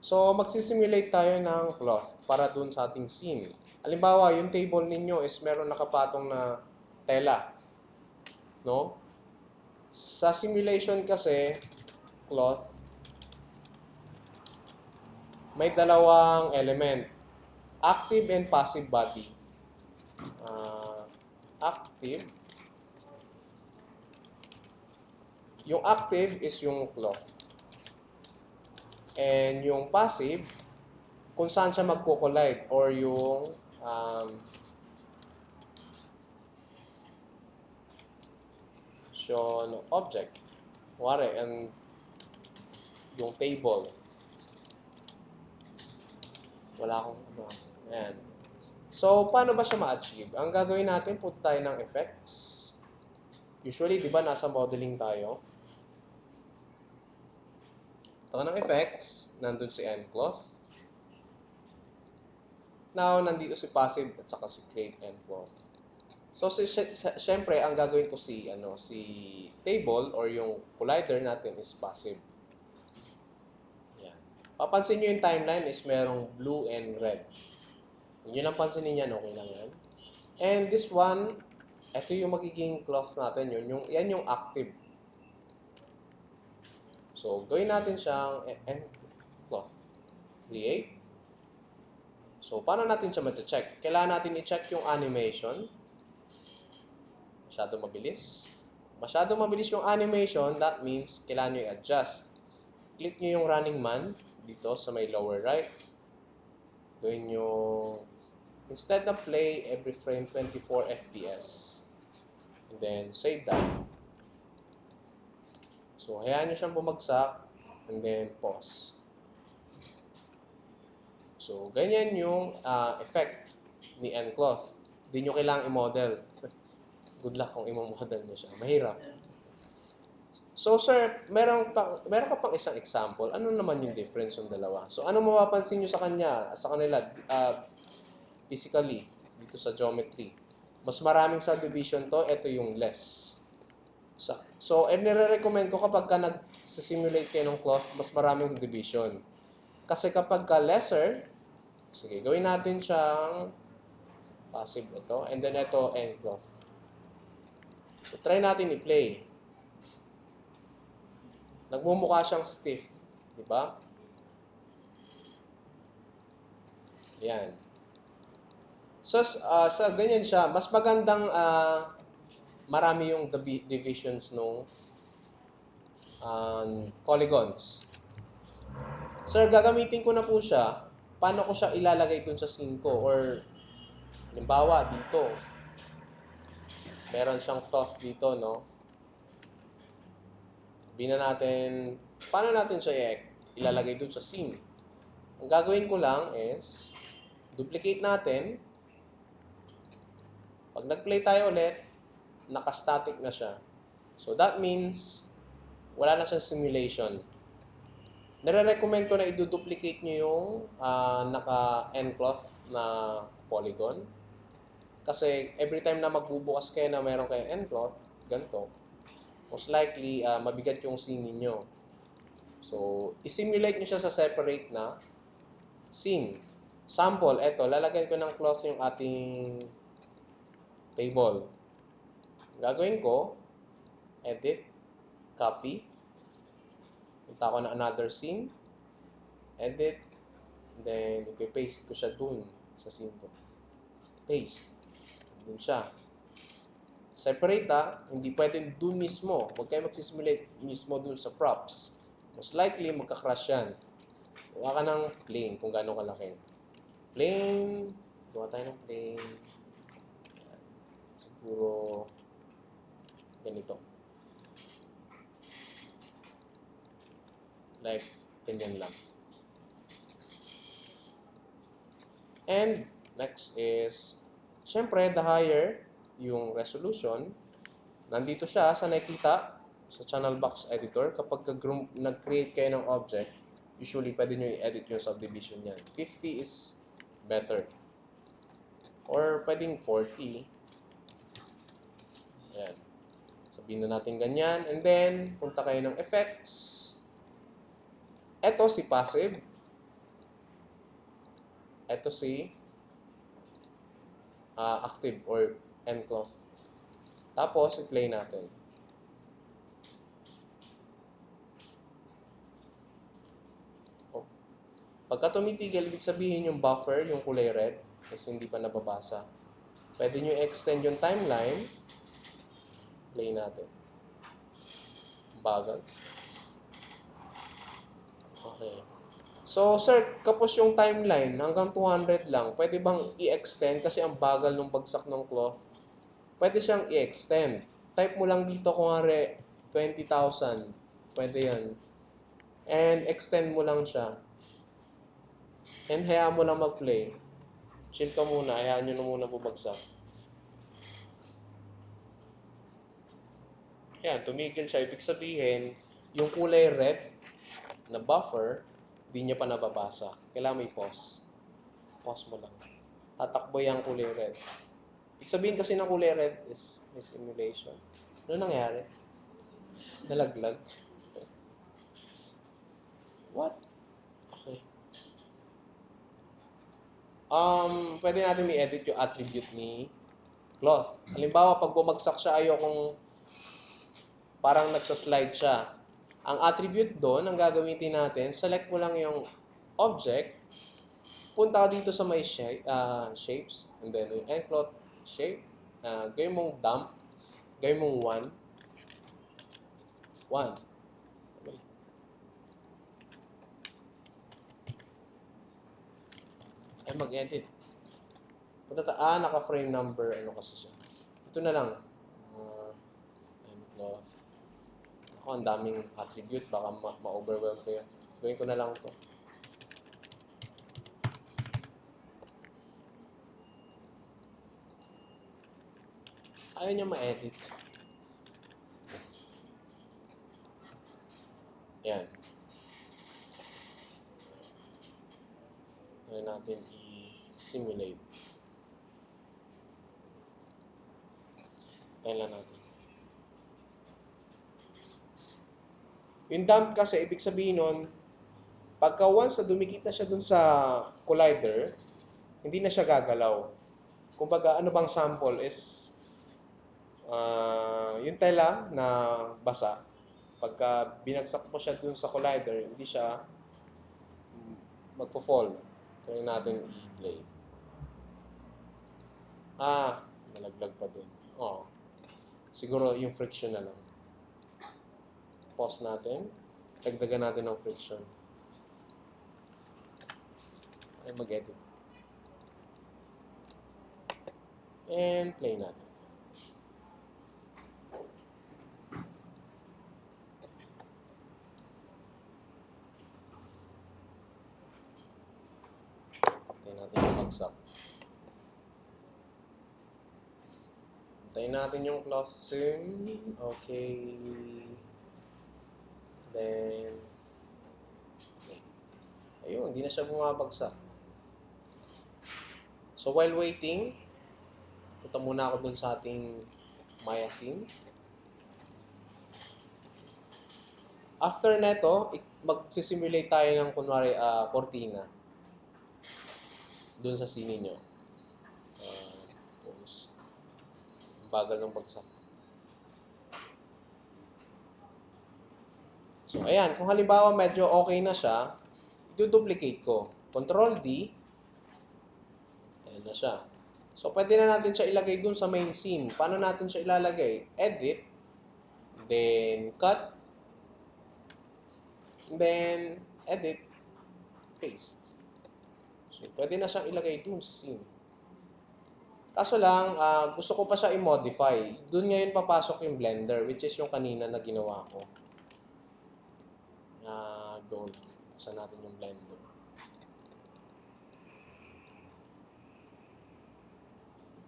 So, magsisimulate tayo ng cloth para dun sa ating scene. Halimbawa, yung table ninyo is meron nakapatong na tela. No? Sa simulation kasi, cloth, may dalawang element. Active and passive body. Active. Yung active is yung cloth. And yung passive, kung saan siya magko-collide or yung object. Kuwari, yung table. Wala akong ano. Ayan. So, paano ba siya ma-achieve? Ang gagawin natin, punta tayo ng effects. Usually, di ba, nasa modeling tayo. Ito ng effects, nandun si nCloth. Now, nandito si passive at saka si create nCloth. So, syempre, ang gagawin ko si table or yung collider natin is passive. Yan. Papansin nyo yung timeline is merong blue and red. Kung yun ang pansinin yan, okay lang yan. And this one, ito yung magiging cloth natin. Yan yung active. So, gawin natin siyang cloth. Create. So, paano natin siya ma-check? Kailangan natin i-check yung animation. Masyado mabilis. Masyado mabilis yung animation, that means kailangan nyo i-adjust. Click nyo yung running man dito sa may lower right. Gawin nyo, instead of play every frame 24 FPS. And then, save that. So, hayaan nyo siyang bumagsak. And then, pause. So, ganyan yung effect ni nCloth. Hindi nyo kailangang i-model. Good luck kung i-model nyo siya. Mahirap. So, sir, meron ka pang isang example. Ano naman yung difference ng dalawa? So, ano mapapansin nyo sa kanila, physically, dito sa geometry? Mas maraming subdivision to, ito yung less. So, nire-recommend ko kapag ka nag-simulate kayo ng cloth, mas maraming division. Kasi kapag ka lesser, sige, gawin natin siyang passive ito, and then ito, nCloth. So, try natin i-play. Nagmumukha siyang stiff. Di ba? Yan. So, sa ganyan siya, mas magandang marami yung divisions nung polygons. Sir, gagamitin ko na po siya. Paano ko siya ilalagay dun sa scene ko? Or, halimbawa, dito. Meron siyang cloth dito, no? Sabihin na natin, paano natin siya ilalagay dun sa scene? Ang gagawin ko lang is, duplicate natin. Pag nag-play tayo ulit, naka-static na siya. So, that means, wala na siyang simulation. Nare-recommend ko na i-duplicate nyo yung naka-nCloth na polygon. Kasi every time na magbubukas kayo na meron kayong nCloth, ganito, most likely, mabigat yung scene ninyo. So, i-simulate nyo siya sa separate na scene. Sample, eto, lalagyan ko ng cloth yung ating table. Gagawin ko, edit, copy, punta ko na another scene, edit, then ipi-paste ko siya dun sa scene ko. Paste. Dun siya. Separate hindi pwedeng dun mismo. Huwag kayo magsisimulate mismo dun sa props. Most likely, magka-crash yan. Gawa ka ng plane kung gaano kalaki. Plane. Gawa tayo ng plane. Siguro, ganito. Like, ganyan lang. And, next is, syempre, the higher yung resolution, nandito siya sa nakikita sa channel box editor. Kapag nag-create kayo ng object, usually pwede nyo i-edit yung subdivision niyan. 50 is better. Or pwedeng 40. Ayan. Sabihin na natin ganyan. And then, punta kayo ng effects. Ito si passive. Ito si active or enclosed. Tapos, i-play natin. Oh. Pagka tumitigil, ibig sabihin yung buffer, yung kulay red, is hindi pa nababasa. Pwede nyo extend yung timeline. Play natin. Bagal. Okay. So, sir, kapos yung timeline, hanggang 200 lang, pwede bang i-extend? Kasi ang bagal ng bagsak ng cloth. Pwede siyang i-extend. Type mo lang dito, kunwari, 20,000. Pwede yan. And extend mo lang siya. And hayaan mo lang mag-play. Chill ka muna, hayaan nyo na muna bumagsak. Yan, tumigil siya. Ibig sabihin, yung kulay red na buffer, hindi niya pa nababasa. Kailangan may pause. Pause mo lang. Tatakbo yung kulay red. Ibig sabihin kasi ng kulay red is simulation. Ano nangyari? Nalaglag? What? Okay. Pwede natin i-edit yung attribute ni cloth. Halimbawa, pag bumagsak siya, ayokong parang nagsa-slide siya. Ang attribute doon, ang gagamitin natin, select mo lang yung object, punta ka dito sa may shapes, and then yung enclosed shape, gawin mong dump, gawin mong 1. Okay. Ay, mag-edit. Naka-frame number, ano kasi siya. Ito na lang. Enclosed. Ako, ang daming attribute, baka ma-overwhelm kayo. Gawin ko na lang ito. Ayaw niya ma-edit. Yan. Try natin i-simulate. Tayo lang natin. Yung dump kasi, ibig sabihin nun, pagka once na dumikit na siya dun sa collider, hindi na siya gagalaw. Kumbaga, ano bang sample is, yung tela na basa, pagka binagsak mo siya dun sa collider, hindi siya magpo-fall. Try natin i-play. Nalaglag pa dun. Siguro yung friction na lang. Pause natin. Dagdagan natin ng friction. Ay, mag-edit. And play natin. Antayin natin yung bagsak. Antayin natin yung closing. Okay. Then, okay. Ayun, hindi na siya bumabagsak. So, while waiting, punta muna ako dun sa ating Maya scene. After neto, magsisimulate tayo ng kunwari cortina dun sa scene nyo. Pause. Bagal ng bagsak. So, ayan. Kung halimbawa medyo okay na siya, i-duplicate ko. Control D. Ayan na siya. So, pwede na natin siya ilagay dun sa main scene. Paano natin siya ilalagay? Edit. Then, cut. Then, edit. Paste. So, pwede na siyang ilagay dun sa scene. Kaso lang, gusto ko pa siya i-modify. Dun ngayon papasok yung blender, which is yung kanina na ginawa ko. Doon. Buksan natin yung blender.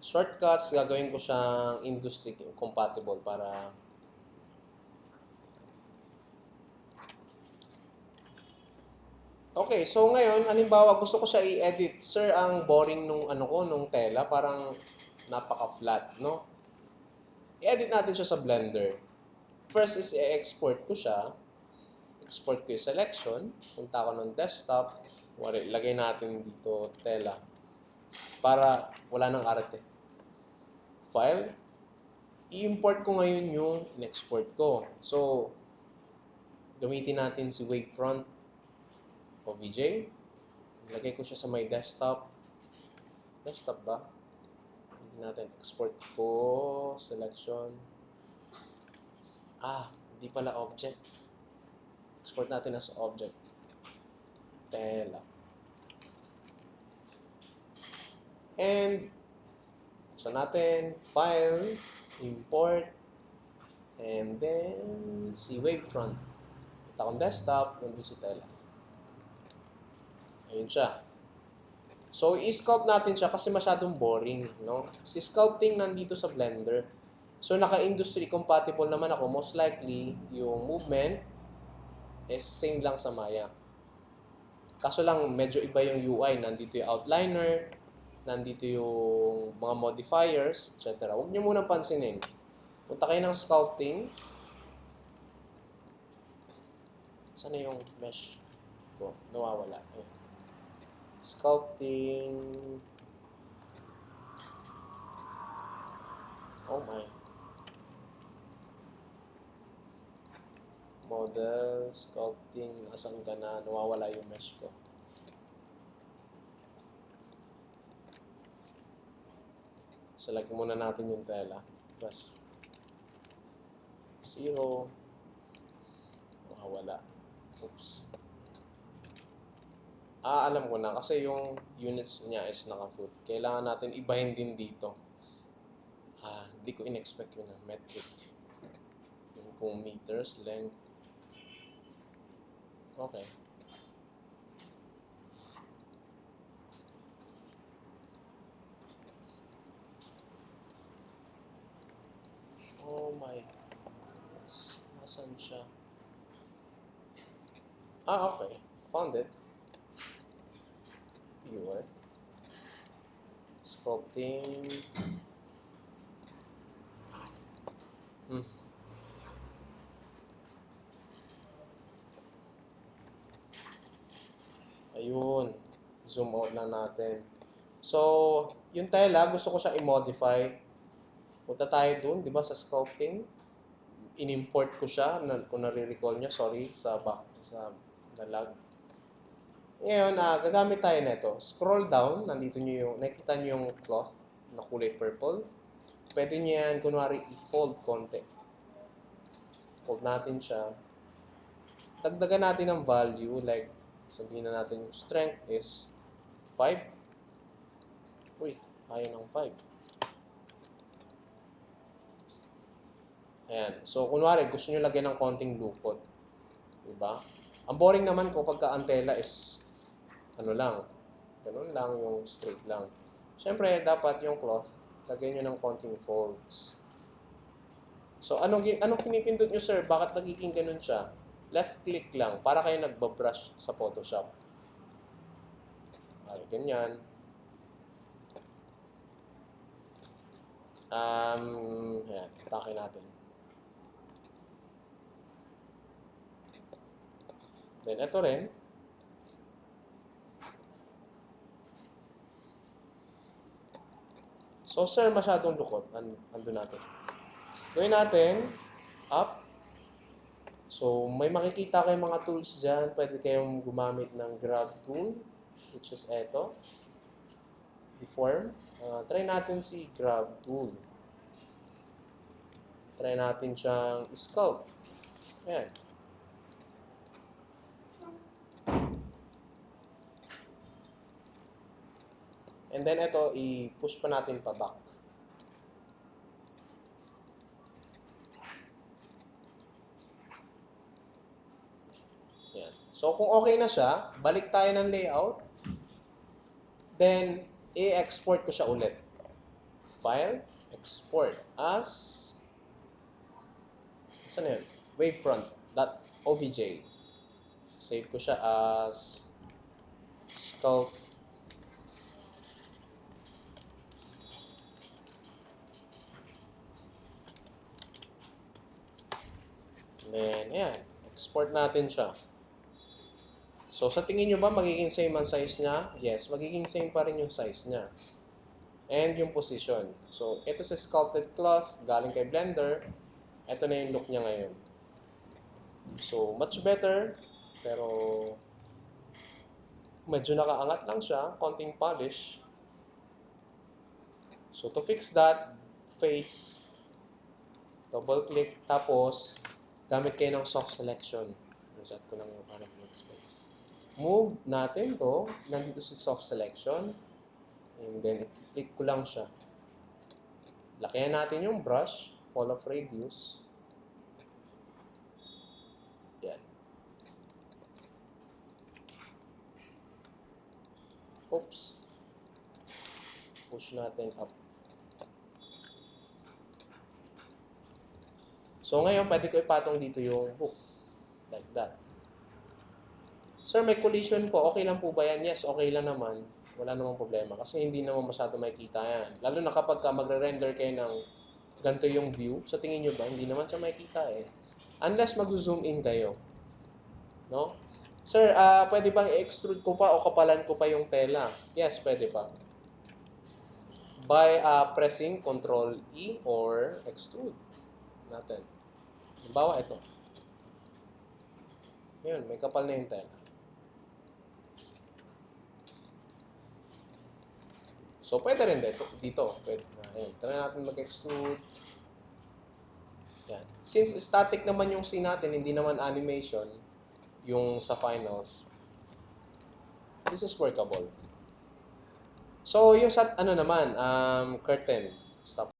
Shortcuts, gagawin ko siyang industry compatible para okay, so ngayon, halimbawa gusto ko siya i-edit. Sir, ang boring nung nung tela, parang napaka-flat, no? I-edit natin siya sa Blender. First is i-export ko siya. Export ko yung selection. Punta ako ng desktop. Wari, lagay natin dito tela para wala nang arte. File. I-import ko ngayon yung in-export ko. So, gamitin natin si Wavefront OBJ. Ilagay ko siya sa my desktop. Desktop ba? Hindi natin export ko. Selection. Hindi pala object. Export natin as object. Tela. And, so natin, file, import, and then, si Wavefront. Ito akong desktop, nandun si Tela. Ayun siya. So, i-sculpt natin siya kasi masyadong boring, no? Si sculpting nandito sa Blender. So, naka-industry compatible naman ako. Most likely, yung movement is same lang sa Maya. Kaso lang, medyo iba yung UI. Nandito yung outliner, nandito yung mga modifiers, etc. Huwag nyo munang pansinin. Punta kayo ng sculpting. Sana yung mesh ko? Nawawala. Ayun. Sculpting. Oh my. Model, sculpting, asan ka na? Nawawala yung mesh ko. Select muna natin yung tela. Press 0. Nawawala. Oops. Alam ko na kasi yung units niya is naka-foot. Kailangan natin ibahin din dito. Hindi ko in-expect yun na metric. Yung kung meters, length. Okay. Oh my. Nasaan siya? Okay. Found it. Viewer. Sculpting. Ayun. Zoom out lang natin. So, yung tela, gusto ko siya i-modify. Punta tayo dun, di ba, sa sculpting. In-import ko siya, kung nare-recall nyo, sorry, sa nalag. Ngayon, gagamit tayo nito. Scroll down, nandito nyo yung, nakikita nyo yung cloth na kulay purple. Pwede nyo yan, kunwari, i-fold konti. Fold natin siya. Dagdagan natin ng value, like, sabihin na natin yung strength is 5. Uy, ayaw ng 5. Ayan. So, kunwari, gusto nyo lagyan ng konting lukot. Diba? Ang boring naman ko pagka ang tela is, ano lang, ganun lang, yung straight lang. Siyempre, dapat yung cloth, lagyan nyo ng konting folds. So, anong pinipindot nyo, sir? Bakit nagiging ganun siya? Left click lang, para kayo nagbabrush sa Photoshop. Ganyan. Ayan, atake natin. Then, ito rin. So, sir, masyadong lukot. Ando natin. Gawin natin, up. So, may makikita kayong mga tools dyan. Pwede kayong gumamit ng grab tool, which is eto. Deform. Try natin si grab tool. Try natin siyang sculpt. Ayan. And then ito, i-push pa natin pa back. Ayan. So, kung okay na siya, balik tayo ng layout. Then, i-export ko siya ulit. File, export as, saan yun? Wavefront.obj. Save ko siya as sculpt. Then, ayan. Export natin siya. So, sa tingin nyo ba magiging same ang size niya? Yes, magiging same pa rin yung size niya. And yung position. So, ito sa sculpted cloth, galing kay Blender. Ito na yung look niya ngayon. So, much better. Pero, medyo nakaangat lang siya. Konting polish. So, to fix that, face, double click, tapos, gamit kayo ng soft selection. Reset ko lang yung parang space. Move natin to, nandito si soft selection. And then, i-click ko lang siya. Lakihan natin yung brush, fall of radius. Yan. Oops. Push natin up. So, ngayon, pwede ko ipatong dito yung hook. Like that. Sir, may collision po. Okay lang po ba yan? Yes, okay lang naman. Wala namang problema. Kasi hindi naman masyado makikita yan. Lalo na kapag magre-render kayo ng ganito yung view, sa tingin nyo ba, hindi naman siya makikita eh. Unless mag-zoom in kayo. No? Sir, pwede bang i-extrude ko pa o kapalan ko pa yung tela? Yes, pwede pa. By pressing Ctrl E or extrude natin. Halimbawa, ito. Yun, may kapal na yung tela. So, pwede rin dito. Pwede na. Ayan. Try natin mag-extrude. Yan. Since static naman yung scene natin, hindi naman animation, yung sa finals, this is workable. So, yung sa, curtain. Stop.